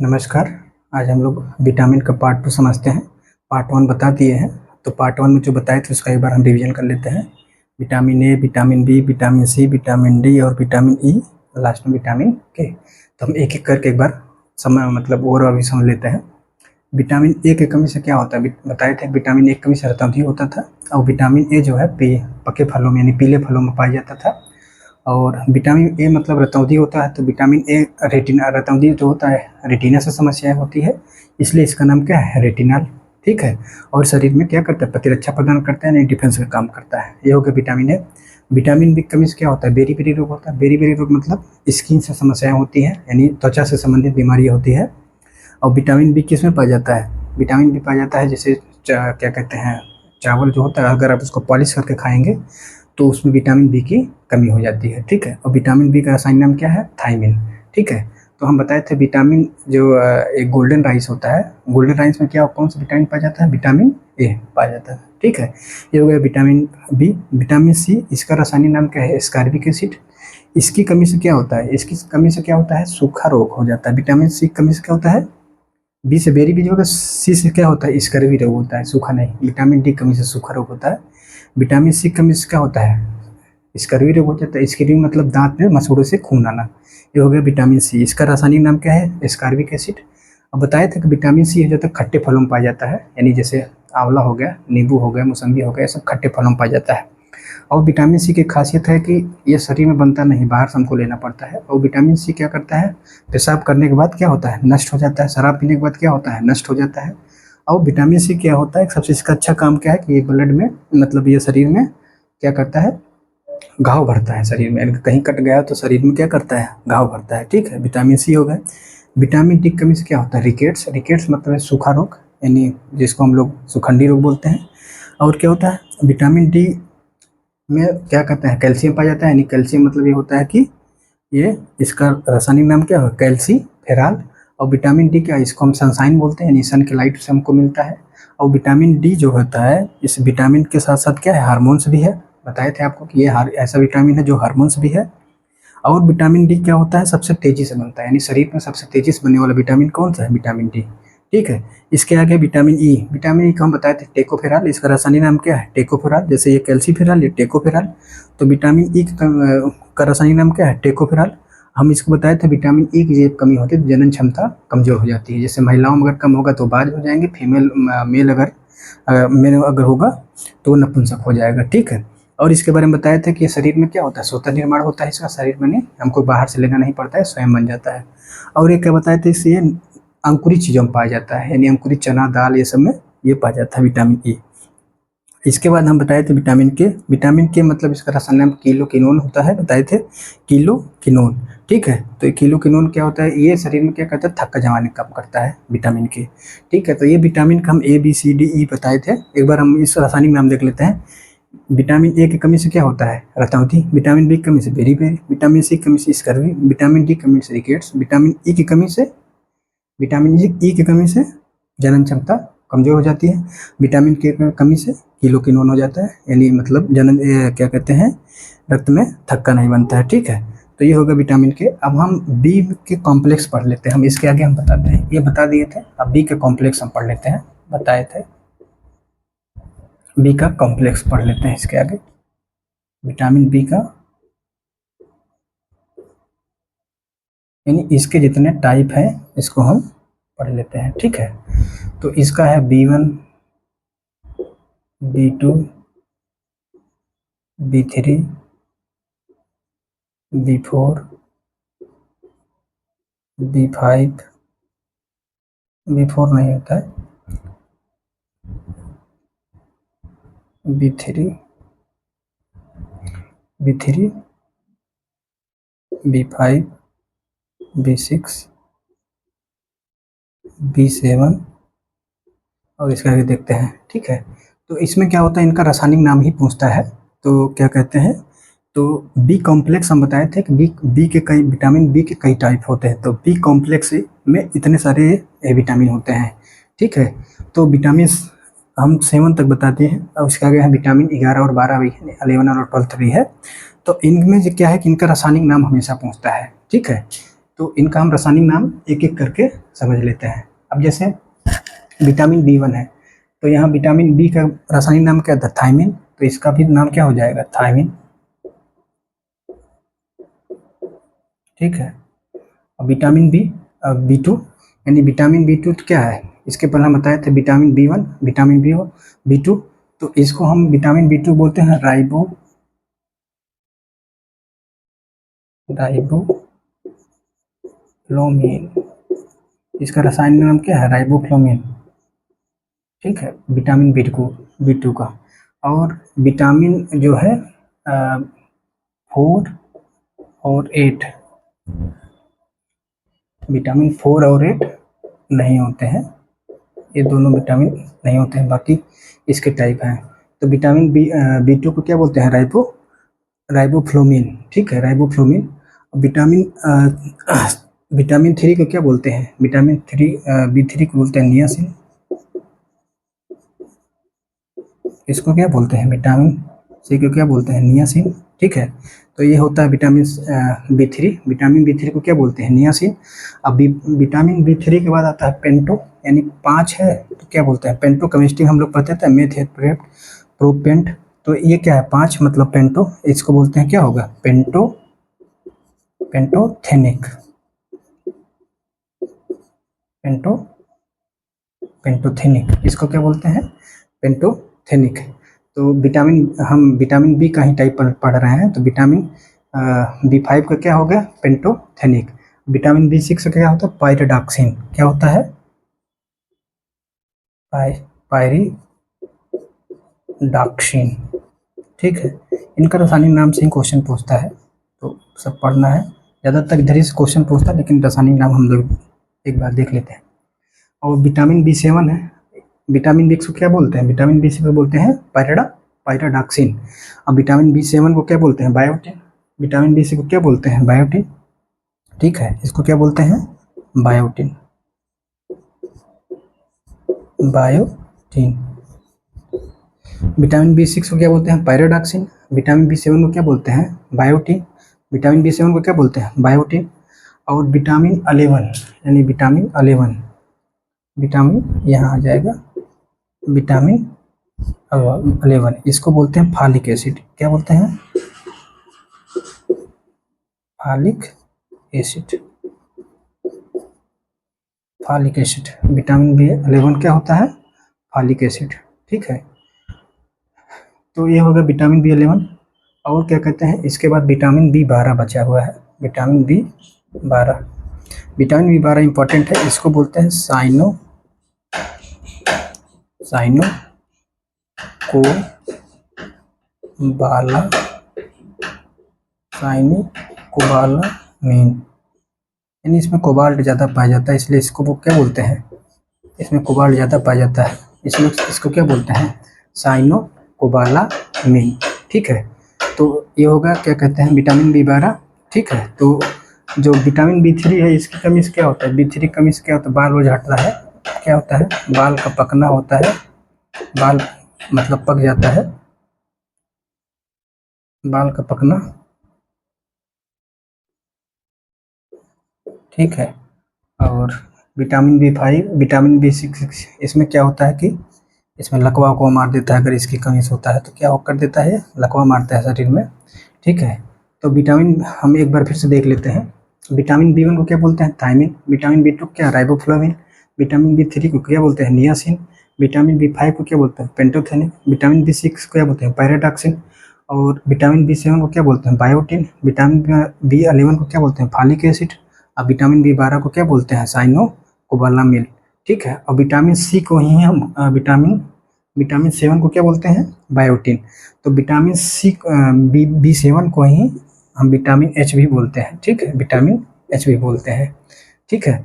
नमस्कार। आज हम लोग विटामिन का पार्ट 2 समझते हैं। पार्ट 1 बता दिए हैं, तो पार्ट 1 में जो बताए थे उसका एक बार हम रिवीजन कर लेते हैं। Vitamin A, vitamin B, vitamin C, vitamin D और विटामिन ई, लास्ट में विटामिन के। तो हम एक एक करके एक बार और अभी समझ लेते हैं। विटामिन ए की कमी से क्या होता है, बताए थे विटामिन ए की कमी से रतौंधी होता था। और विटामिन ए जो है पके फलों में यानी पीले फलों में पाया जाता था। और विटामिन ए मतलब रतौंधी होता है, तो विटामिन ए रेटिना, रतौंधी जो होता है रेटिना से समस्याएं होती है, इसलिए इसका नाम क्या है, रेटिनल। ठीक है। और शरीर में क्या करता है, प्रतिरक्षा प्रदान करता है, नहीं डिफेंस का काम करता है। ये हो गया विटामिन ए। विटामिन बी की कमी से क्या होता है, बेरी बेरी रोग होता है। बेरी बेरी रोग मतलब स्किन से समस्याएं होती है, यानी त्वचा से संबंधित बीमारी होती है। और विटामिन बी किस में पाया जाता है, विटामिन बी पाया जाता है जैसे क्या कहते हैं, चावल जो होता है अगर आप उसको पॉलिश करके खाएंगे तो उसमें विटामिन बी की कमी हो जाती है। ठीक है। और विटामिन बी का रासायनिक नाम क्या है, थायमिन। ठीक है। तो हम बताए थे विटामिन जो एक गोल्डन राइस होता है, गोल्डन राइस में क्या कौन सा विटामिन पाया जाता है, विटामिन ए पाया जाता है। ठीक है। ये हो गया विटामिन बी। विटामिन सी, इसका रासायनिक नाम क्या है, एस्कॉर्बिक एसिड। इसकी कमी से क्या होता है, इसकी कमी से क्या होता है, सूखा रोग हो जाता है। विटामिन सी की कमी से क्या होता है, बी से बेरी बीज होगा, सी से क्या होता है, स्कर्वी रोग होता है, सूखा नहीं। विटामिन डी कमी से सूखा रोग होता है। विटामिन सी कमी से क्या होता है, स्कर्वी रोग हो जाता है। स्कर्वी मतलब दांत में मसूड़ों से खून आना। ये हो गया विटामिन सी। इसका रासायनिक नाम क्या है, एस्कॉर्बिक एसिड। अब बताया था कि विटामिन सी जो है खट्टे फलों में पाया जाता है, यानी जैसे आंवला हो गया, नींबू हो गया, मौसम्बी हो गया, ये सब खट्टे फलों में पाया जाता है। और विटामिन सी की खासियत है कि ये शरीर में बनता नहीं, बाहर से हमको लेना पड़ता है। और विटामिन सी क्या करता है, पेशाब करने के बाद क्या होता है, नष्ट हो जाता है। शराब पीने के बाद क्या होता है, नष्ट हो जाता है। और विटामिन सी क्या होता है, सबसे इसका अच्छा काम क्या है कि ये ब्लड में ये शरीर में क्या करता है, घाव भरता है शरीर में। कहीं कट गया तो शरीर में क्या करता है, घाव भरता है। ठीक है। विटामिन सी हो गए। विटामिन डी की कमी से क्या होता है, रिकेट्स। रिकेट्स मतलब है सूखा रोग, यानी जिसको हम लोग सुखंडी रोग बोलते हैं। और क्या होता है, विटामिन डी में क्या कहते हैं, कैल्शियम पाया जाता है। यानी कैल्शियम मतलब ये होता है कि ये इसका रासायनिक नाम क्या है, कैल्सीफेरॉल। और विटामिन डी क्या है, इसको हम सनशाइन बोलते हैं, यानी सन के लाइट से हमको मिलता है। और विटामिन डी जो होता है, इस विटामिन के साथ साथ क्या है, हार्मोन्स भी है। बताए थे आपको कि ये ऐसा विटामिन है जो हार्मोन्स भी है। और विटामिन डी क्या होता है, सबसे तेजी से बनता है, यानी शरीर में सबसे तेजी से बनने वाला विटामिन कौन सा है, विटामिन डी। ठीक है। इसके आगे विटामिन ई। विटामिन ई को हम बताए थे टेकोफेरॉल। इसका रासायनिक नाम क्या है, टेकोफेरॉल। जैसे ये कैल्सीफेरॉल, ये टेकोफेरॉल। तो विटामिन ई का रासायनिक नाम क्या है, टेकोफेरॉल। हम इसको बताए थे विटामिन ई की जब कमी होती है तो जनन क्षमता कमजोर हो जाती है। जैसे महिलाओं में अगर कम होगा तो बाज हो जाएंगे, मेल अगर होगा तो नपुंसक हो जाएगा। ठीक है। और इसके बारे में बताया था कि शरीर में क्या होता है, स्वतः निर्माण होता है इसका, शरीर में नहीं, हमको बाहर से लेना नहीं पड़ता है, स्वयं बन जाता है। और ये क्या बताया था, इससे अंकुरित चीज़ों में पाया जाता है, यानी अंकुरित चना दाल ये सब में ये पाया जाता है विटामिन ई। इसके बाद हम बताए थे विटामिन के। विटामिन के मतलब इसका रासायनिक नाम किलोकिनोन होता है, बताए थे, किलोकिनोन। ठीक है। तो ये किलोकिनोन क्या होता है, ये शरीर में क्या करता है, थक्का जमाने का काम करता है विटामिन के। ठीक है। तो ये विटामिन का हम ए बी सी डी ई बताए थे। एक बार हम इस रासायनिक नाम देख लेते हैं। विटामिन ए की कमी से क्या होता है, रतौंधी। विटामिन बी की कमी से बेरी बेरी। विटामिन सी की कमी से स्कर्वी। विटामिन डी की कमी से रिकेट्स। विटामिन ई की कमी से जनन क्षमता कमजोर हो जाती है। विटामिन के कमी से कीलोकिनोन हो जाता है, यानी मतलब क्या कहते हैं, रक्त में थक्का नहीं बनता है। ठीक है। तो ये होगा विटामिन के। अब हम बी के कॉम्प्लेक्स पढ़ लेते हैं, हम इसके आगे हम बताते हैं, ये बता दिए थे। अब बी के कॉम्प्लेक्स हम पढ़ लेते हैं, बताए थे। बी का कॉम्प्लेक्स पढ़ लेते हैं इसके आगे, विटामिन बी का, यानी इसके जितने टाइप हैं इसको हम पढ़ लेते हैं। ठीक है। तो इसका है B1, B2, B3, B4, B5, B4 नहीं होता है, B3, B5, B6, B7 और इसका आगे देखते हैं। ठीक है। तो इसमें क्या होता है, इनका रासायनिक नाम ही पूछता है। तो क्या कहते हैं, तो बी कॉम्प्लेक्स हम बताए थे कि विटामिन बी के कई टाइप होते हैं। तो बी कॉम्प्लेक्स में इतने सारे विटामिन होते हैं। ठीक है। तो विटामिन हम 7 तक बताते हैं, और उसके आगे है विटामिन 11 और 12 भी है, 11 और 12 भी है। तो इनमें जो क्या है कि इनका रासायनिक नाम हमेशा पूछता है। ठीक है। तो इनका हम रासायनिक नाम एक एक करके समझ लेते हैं। अब जैसे विटामिन B1 है, तो यहाँ विटामिन बी का रासायनिक नाम क्या था? थायमिन। तो इसका भी नाम क्या हो जाएगा? थायमिन। ठीक है। और विटामिन B2 यानी विटामिन B2 क्या है? इसके पहले हम बताए थे विटामिन B1, विटामिन B2, तो इसको हम विटामिन B2 बोलते हैं राइबोफ्लोविन। इसका रासायनिक नाम क्या है? राइबोफ्लोविन। ठीक है, विटामिन B2 का। और विटामिन जो है 4 और 8, विटामिन 4 और 8 नहीं होते हैं, ये दोनों विटामिन नहीं होते हैं, बाकी इसके टाइप हैं। तो विटामिन B2 को क्या बोलते हैं? राइबोफ्लोविन। ठीक है, राइबोफ्लोविन। विटामिन 3 को क्या बोलते हैं? B3 को बोलते हैं नियासिन। इसको क्या बोलते हैं? विटामिन सी को क्या बोलते हैं? नियासिन। ठीक है, तो ये होता है विटामिन B3। विटामिन B3 को क्या बोलते हैं? नियासिन। अब विटामिन B3 के बाद आता है पेंटो, यानी 5 है तो क्या बोलते हैं? पेंटो। केमिस्ट्री हम लोग पढ़ते थे प्रोपेंट, तो ये क्या है? 5 मतलब पेंटो। इसको बोलते हैं क्या होगा? पेंटोथेनिक। पेंटोथेनिक, इसको क्या बोलते हैं? पेंटोथेनिक। तो हम विटामिन बी का ही टाइप पढ़ रहे हैं, तो विटामिन B5 का क्या हो गया? पेंटोथेनिक। विटामिन B6 का क्या होता है? पायरिडॉक्सिन। क्या होता है? पायरिडॉक्सिन। ठीक है, इनका रासायनिक नाम से ही क्वेश्चन पूछता है, तो सब पढ़ना है। ज़्यादातर इधर ही से क्वेश्चन पूछता है, लेकिन रासायनिक नाम हम लोग एक बार देख लेते हैं। और विटामिन B7 है, विटामिन B को क्या बोलते हैं? विटामिन B6 को बोलते हैं पायरिडॉक्सिन। अब विटामिन B7 को क्या बोलते हैं? बायोटिन। विटामिन B6 को क्या बोलते हैं? बायोटिन। ठीक है, इसको क्या बोलते हैं? बायोटिन। विटामिन B6 को क्या बोलते हैं? पायरिडॉक्सिन। विटामिन B7 को क्या बोलते हैं? बायोटिन। विटामिन B7 को क्या बोलते हैं? बायोटिन। और विटामिन 11 यानी विटामिन यहाँ आ जाएगा, विटामिन 11, इसको बोलते हैं फॉलिक एसिड। क्या बोलते हैं? Folic acid. विटामिन B11 क्या होता है? Folic acid. ठीक है, तो ये होगा विटामिन B11। और क्या कहते हैं? इसके बाद विटामिन B12 बचा हुआ है, vitamin B12। Vitamin B12 important है, इसको बोलते हैं साइनोकोबालामीन, यानी इसमें कोबाल्ट ज़्यादा पाया जाता है, इसलिए इसको वो क्या बोलते हैं? इसमें कोबाल्ट ज़्यादा पाया जाता है, इसलिए इसको क्या बोलते हैं? साइनोकोबालामीन। ठीक है, तो ये होगा क्या कहते हैं? Vitamin B12। ठीक है, तो जो विटामिन B3 है, इसकी कमी से क्या होता है? B3 कमी से क्या होता है? बाल वो झड़ता है, क्या होता है? बाल का पकना होता है, बाल मतलब पक जाता है, बाल का पकना। ठीक है, और विटामिन B5, विटामिन B6, इसमें क्या होता है कि इसमें लकवा को मार देता है, अगर इसकी कमी से होता है तो क्या कर देता है? लकवा मारता है शरीर में। ठीक है, तो विटामिन हम एक बार फिर से देख लेते हैं। विटामिन B1 को क्या बोलते हैं? थायमिन। विटामिन B2 क्या? राइबोफ्लोविन। विटामिन B3 को क्या बोलते हैं? नियासिन। विटामिन B5 को क्या बोलते हैं? पेंटोथेनिक। विटामिन B6 को क्या बोलते हैं? पायरिडॉक्सिन। और विटामिन B7 को क्या बोलते हैं? बायोटिन। विटामिन B11 को क्या बोलते हैं? Folic acid. अब विटामिन B12 को क्या बोलते हैं? साइनोकोबालामिन। ठीक है, और विटामिन सी को ही हम विटामिन 7 को क्या बोलते हैं? बायोटिन। तो विटामिन सी B7 को ही हम विटामिन H भी बोलते हैं। ठीक है, विटामिन H भी बोलते हैं। ठीक है,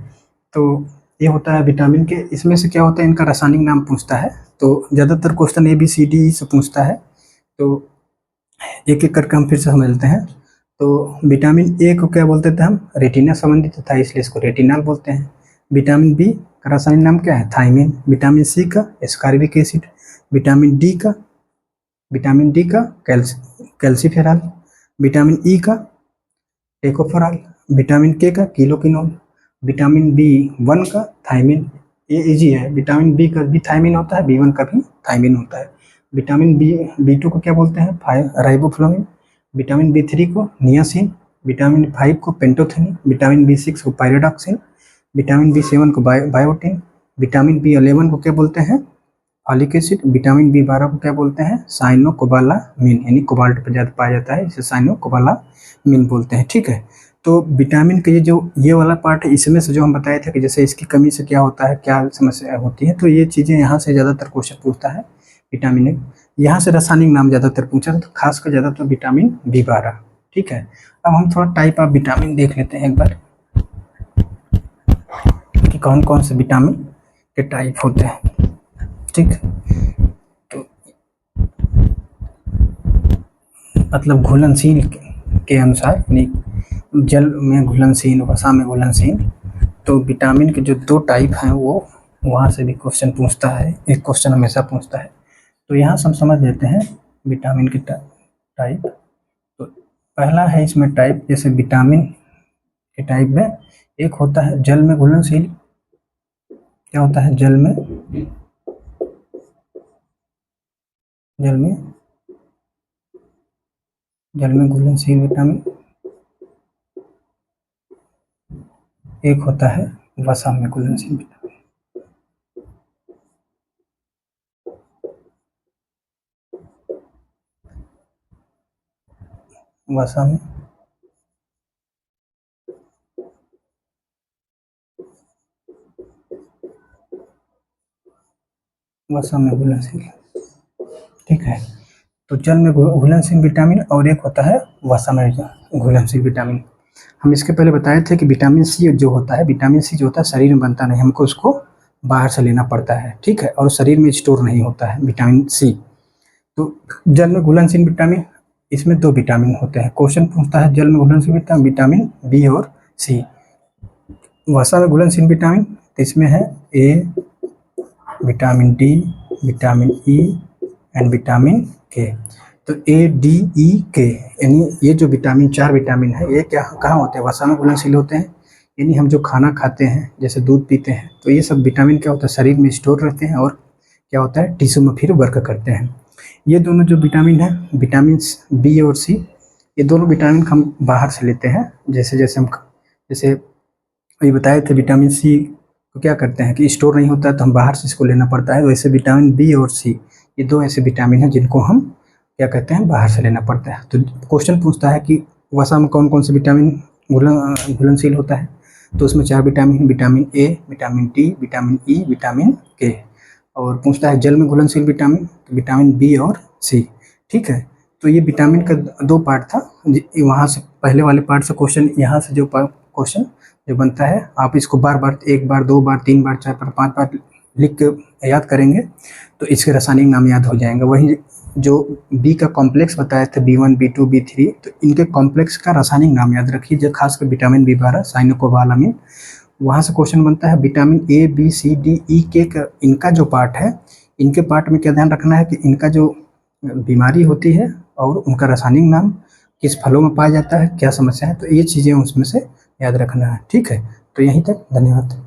तो ये होता है विटामिन के। इसमें से क्या होता है? इनका रासायनिक नाम पूछता है, तो ज़्यादातर क्वेश्चन ABCD से पूछता है, तो एक एक करके हम फिर से समझते हैं। तो विटामिन ए को क्या बोलते थे हम? रेटिना संबंधित था, इसलिए इसको रेटिनल बोलते हैं। विटामिन बी का रासायनिक नाम क्या है? थायमिन। विटामिन सी का एस्कॉर्बिक एसिड। विटामिन डी का कैल्सीफेरॉल। विटामिन ई का टेकोफेरॉल। विटामिन के का किलोकिनोल, विटामिन B1 का थायमिन, ये इजी है। विटामिन बी का भी थायमिन होता है, B1 का भी थायमिन होता है। विटामिन B2 को क्या बोलते हैं, राइबोफ्लाविन। विटामिन B3 को नियासिन, विटामिन 5 को पेंटोथेनिन, विटामिन B6 को पायरिडॉक्सिन, विटामिन B7 को बायोटिन, विटामिन B11 को क्या बोलते हैं, फॉलिक एसिड, विटामिन B12 को क्या बोलते हैं, साइनोकोबालामिन, यानी कोबाल्ट पर ज़्यादा पाया जाता है, इसे साइनोकोबालामिन बोलते हैं। ठीक है, तो विटामिन का ये वाला पार्ट है, इसमें से जो हम बताए थे कि जैसे इसकी कमी से क्या होता है, क्या समस्या होती है, तो ये चीज़ें यहाँ से ज़्यादातर क्वेश्चन पूछता है। विटामिन ए, यहाँ से रासायनिक नाम ज़्यादातर पूछा था, तो खासकर ज़्यादातर विटामिन B12। ठीक है, अब हम थोड़ा टाइप ऑफ विटामिन देख लेते हैं एक बार कि कौन कौन से विटामिन के टाइप होते हैं। ठीक, तो मतलब घुलनशील के अनुसार, जल में घुलनशील, वसा में घुलनशील, तो विटामिन के जो 2 टाइप हैं वो वहाँ से भी क्वेश्चन पूछता है, एक क्वेश्चन हमेशा पूछता है। तो यहाँ से हम समझ लेते हैं विटामिन के टाइप। तो पहला है इसमें टाइप, जैसे विटामिन के टाइप में एक होता है जल में घुलनशील। क्या होता है, जल में घुलनशील विटामिन। एक होता है वसा में घुलनशील विटामिन। वसा में घुलनशील। ठीक है, तो जल में घुलनशील विटामिन और एक होता है वसा में घुलनशील विटामिन। हम इसके पहले बताए थे कि विटामिन सी जो होता है, विटामिन सी जो होता है शरीर में बनता नहीं, हमको उसको बाहर से लेना पड़ता है। ठीक है, और शरीर में स्टोर नहीं होता है विटामिन सी। तो जल में घुलनशील विटामिन, इसमें 2 विटामिन होते हैं। क्वेश्चन पूछता है जल में घुलनशील विटामिन बी और सी। वसा में घुलनशील विटामिन, तो इसमें है A, vitamin D, vitamin E and vitamin K. तो ADEK, यानी ये जो विटामिन 4 विटामिन है, ये कहाँ होते हैं, वसा में घुलनशील होते हैं। यानी हम जो खाना खाते हैं, जैसे दूध पीते हैं, तो ये सब विटामिन क्या होता है, शरीर में स्टोर रहते हैं और क्या होता है, टिश्यू में फिर वर्क करते हैं। ये दोनों जो विटामिन है, विटामिन बी और सी, ये दोनों विटामिन हम बाहर से लेते हैं। जैसे अभी बताए थे, विटामिन सी को क्या करते हैं कि स्टोर नहीं होता है, तो हम बाहर से इसको लेना पड़ता है। वैसे विटामिन बी और सी, ये 2 ऐसे विटामिन हैं जिनको हम क्या कहते हैं, बाहर से लेना पड़ता है। तो क्वेश्चन पूछता है कि वसा में कौन कौन से विटामिन घुलनशील होता है, तो उसमें 4 vitamin, vitamin A, vitamin D, vitamin E, vitamin के। और पूछता है जल में घुलनशील विटामिन, तो विटामिन बी और सी। ठीक है, तो ये विटामिन का 2 पार्ट था। वहाँ से पहले वाले पार्ट से क्वेश्चन, यहाँ से जो क्वेश्चन जो बनता है, आप इसको बार बार, 1 बार, 2 बार, 3 बार, 4 बार, 5 बार लिख के याद करेंगे तो इसके रासायनिक नाम याद हो जाएंगे। वही जो बी का कॉम्प्लेक्स बताए थे, B1, B2, B3, तो इनके कॉम्प्लेक्स का रासायनिक नाम याद रखिए, जो खासकर विटामिन B12 साइनोकोबालामिन। वहाँ से क्वेश्चन बनता है vitamin A, B, C, D, E, K का, इनका जो पार्ट है, इनके पार्ट में क्या ध्यान रखना है कि इनका जो बीमारी होती है और उनका रासायनिक नाम, किस फलों में पाया जाता है, क्या समस्या है, तो ये चीज़ें उसमें से याद रखना है। ठीक है, तो यहीं तक, धन्यवाद।